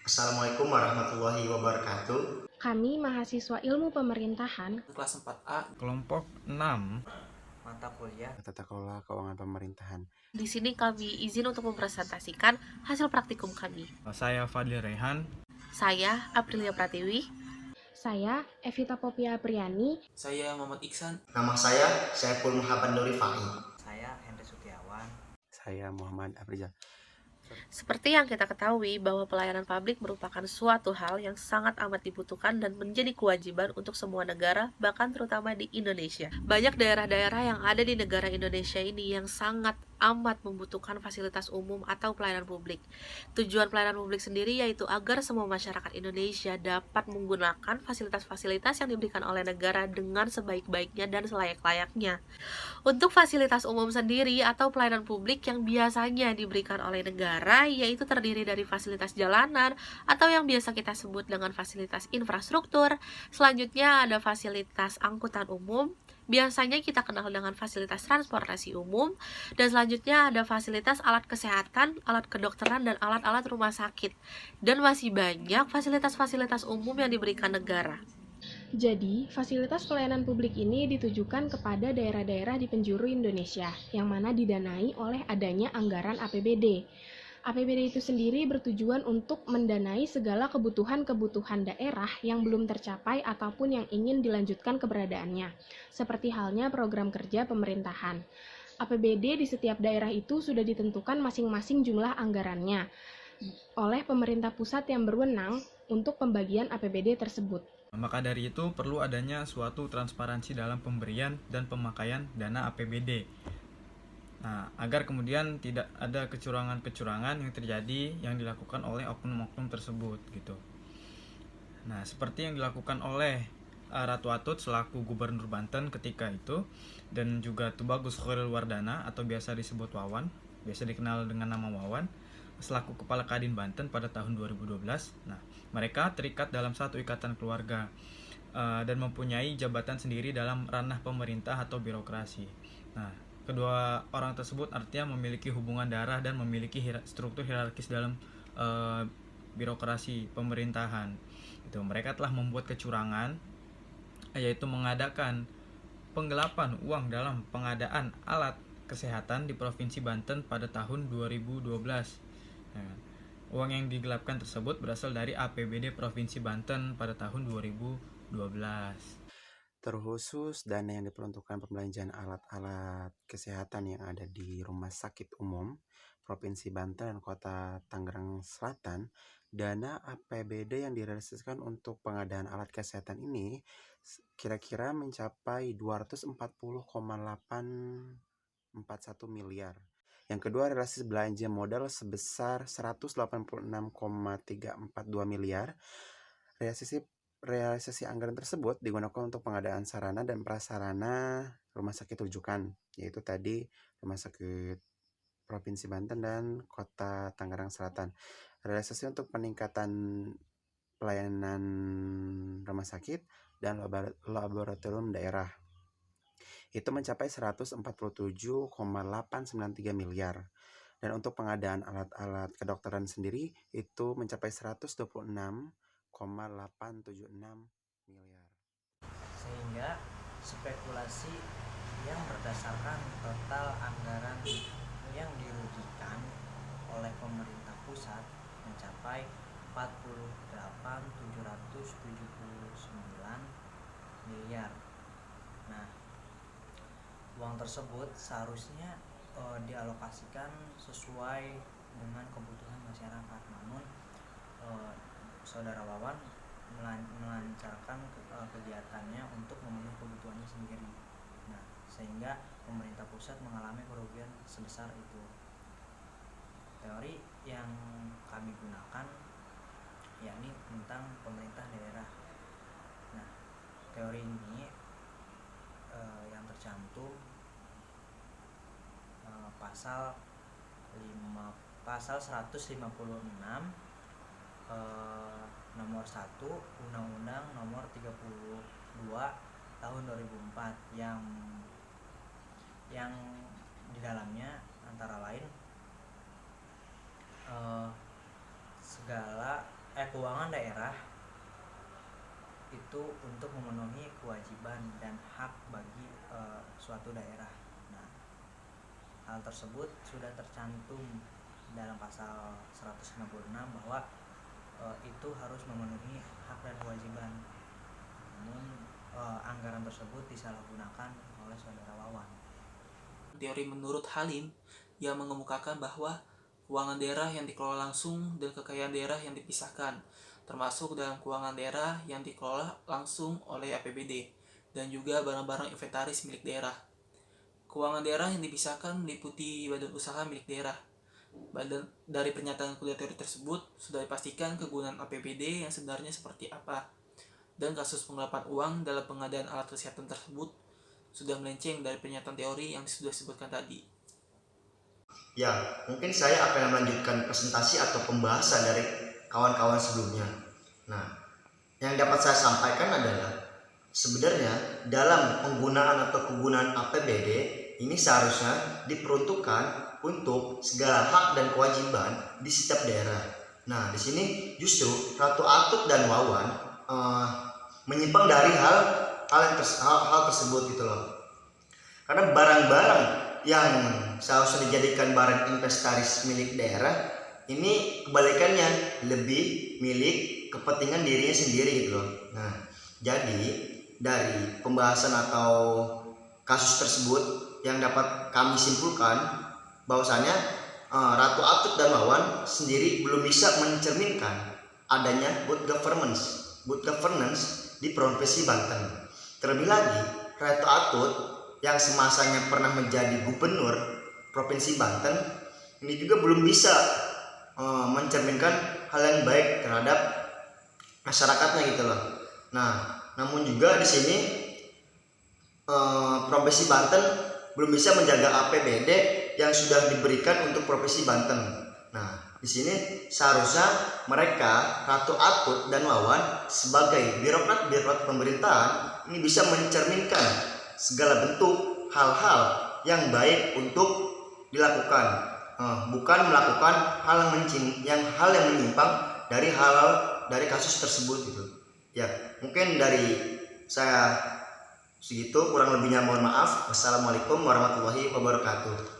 Assalamualaikum warahmatullahi wabarakatuh. Kami mahasiswa Ilmu Pemerintahan kelas 4A Kelompok 6 mata kuliah Tata Kelola Keuangan Pemerintahan. Di sini kami izin untuk mempresentasikan hasil praktikum kami. Saya Fadil Rehan. Saya Aprilia Pratiwi. Saya Evita Popia Priani. saya Muhammad Iksan, Nama saya Saiful Muhammad Nuri Fahi. saya Hendra Sutiawan. Saya Muhammad Afrizal. Seperti yang kita ketahui bahwa pelayanan publik merupakan suatu hal yang sangat amat dibutuhkan dan menjadi kewajiban untuk semua negara, bahkan terutama di Indonesia. Banyak daerah-daerah yang ada di negara Indonesia ini yang sangat amat membutuhkan fasilitas umum atau pelayanan publik. Tujuan pelayanan publik sendiri yaitu agar semua masyarakat Indonesia dapat menggunakan fasilitas-fasilitas yang diberikan oleh negara dengan sebaik-baiknya dan selayak-layaknya. Untuk fasilitas umum sendiri atau pelayanan publik yang biasanya diberikan oleh negara yaitu terdiri dari fasilitas jalanan atau yang biasa kita sebut dengan fasilitas infrastruktur. Selanjutnya ada fasilitas angkutan umum, biasanya kita kenal dengan fasilitas transportasi umum, dan selanjutnya ada fasilitas alat kesehatan, alat kedokteran, dan alat-alat rumah sakit. Dan masih banyak fasilitas-fasilitas umum yang diberikan negara. Jadi, fasilitas pelayanan publik ini ditujukan kepada daerah-daerah di penjuru Indonesia, yang mana didanai oleh adanya anggaran APBD. APBD itu sendiri bertujuan untuk mendanai segala kebutuhan-kebutuhan daerah yang belum tercapai ataupun yang ingin dilanjutkan keberadaannya, seperti halnya program kerja pemerintahan. APBD di setiap daerah itu sudah ditentukan masing-masing jumlah anggarannya oleh pemerintah pusat yang berwenang untuk pembagian APBD tersebut. Maka dari itu perlu adanya suatu transparansi dalam pemberian dan pemakaian dana APBD. Nah, agar kemudian tidak ada kecurangan-kecurangan yang terjadi yang dilakukan oleh oknum-oknum tersebut gitu. Nah, seperti yang dilakukan oleh Ratu Atut selaku Gubernur Banten ketika itu, dan juga Tubagus Khairul Wardana atau biasa disebut Wawan, biasa dikenal dengan nama Wawan, selaku Kepala Kadin Banten pada tahun 2012. Nah, mereka terikat dalam satu ikatan keluarga dan mempunyai jabatan sendiri dalam ranah pemerintah atau birokrasi. Nah, kedua orang tersebut artinya memiliki hubungan darah dan memiliki struktur hierarkis dalam birokrasi pemerintahan. Itu mereka telah membuat kecurangan, yaitu mengadakan penggelapan uang dalam pengadaan alat kesehatan di Provinsi Banten pada tahun 2012. Nah, uang yang digelapkan tersebut berasal dari APBD Provinsi Banten pada tahun 2012. Terkhusus dana yang diperuntukkan pembelanjaan alat-alat kesehatan yang ada di Rumah Sakit Umum Provinsi Banten dan Kota Tangerang Selatan, dana APBD yang direalisasikan untuk pengadaan alat kesehatan ini kira-kira mencapai 240,841 miliar. Yang kedua, realisasi belanja modal sebesar 186,342 miliar. Realisasi anggaran tersebut digunakan untuk pengadaan sarana dan prasarana rumah sakit rujukan, yaitu tadi Rumah Sakit Provinsi Banten dan Kota Tangerang Selatan. Realisasi untuk peningkatan pelayanan rumah sakit dan laboratorium daerah itu mencapai 147,893 miliar. Dan untuk pengadaan alat-alat kedokteran sendiri itu mencapai 126,876 miliar. Sehingga spekulasi yang berdasarkan total anggaran yang dirugikan oleh pemerintah pusat mencapai 48.779 miliar. Nah, uang tersebut seharusnya dialokasikan sesuai dengan kebutuhan masyarakat. Namun Saudara Wawan melancarkan kegiatannya untuk memenuhi kebutuhannya sendiri. Nah, sehingga pemerintah pusat mengalami kerugian sebesar itu. Teori yang kami gunakan yakni tentang pemerintah daerah. Nah, teori ini yang tercantum pasal 156 nomor 1 Undang-Undang nomor 32 tahun 2004 yang di dalamnya antara lain segala keuangan daerah itu untuk memenuhi kewajiban dan hak bagi suatu daerah. Nah, hal tersebut sudah tercantum dalam pasal 166 bahwa itu harus memenuhi hak dan kewajiban. Namun anggaran tersebut disalahgunakan oleh saudara Wawan. Teori menurut Halim yang mengemukakan bahwa keuangan daerah yang dikelola langsung dan kekayaan daerah yang dipisahkan, termasuk dalam keuangan daerah yang dikelola langsung oleh APBD dan juga barang-barang inventaris milik daerah. Keuangan daerah yang dipisahkan meliputi badan usaha milik daerah. Dari pernyataan kedua teori tersebut sudah dipastikan kegunaan APBD yang sebenarnya seperti apa, dan kasus penggelapan uang dalam pengadaan alat kesehatan tersebut sudah melenceng dari pernyataan teori yang sudah disebutkan tadi. Ya, mungkin saya akan melanjutkan presentasi atau pembahasan dari kawan-kawan sebelumnya. Nah, yang dapat saya sampaikan adalah sebenarnya dalam penggunaan atau kegunaan APBD ini seharusnya diperuntukkan untuk segala hak dan kewajiban di setiap daerah. Nah, di sini justru Ratu Atut dan Wawan menyimpang dari hal tersebut gitu loh. Karena barang-barang yang seharusnya dijadikan barang inventaris milik daerah ini kebalikannya lebih milik kepentingan dirinya sendiri gitu loh. Nah, jadi dari pembahasan atau kasus tersebut yang dapat kami simpulkan bahwasanya Ratu Atut dan Wawan sendiri belum bisa mencerminkan adanya good governance di Provinsi Banten. Terlebih lagi, Ratu Atut yang semasanya pernah menjadi gubernur Provinsi Banten ini juga belum bisa mencerminkan hal yang baik terhadap masyarakatnya gitu loh. Nah, namun juga di sini Provinsi Banten belum bisa menjaga APBD yang sudah diberikan untuk Provinsi Banten. Nah, di sini seharusnya mereka Ratu Atut dan Wawan sebagai birokrat pemerintahan ini bisa mencerminkan segala bentuk hal-hal yang baik untuk dilakukan, bukan melakukan hal yang menyimpang dari kasus tersebut gitu. Ya, mungkin dari saya segitu, kurang lebihnya mohon maaf. Wassalamualaikum warahmatullahi wabarakatuh.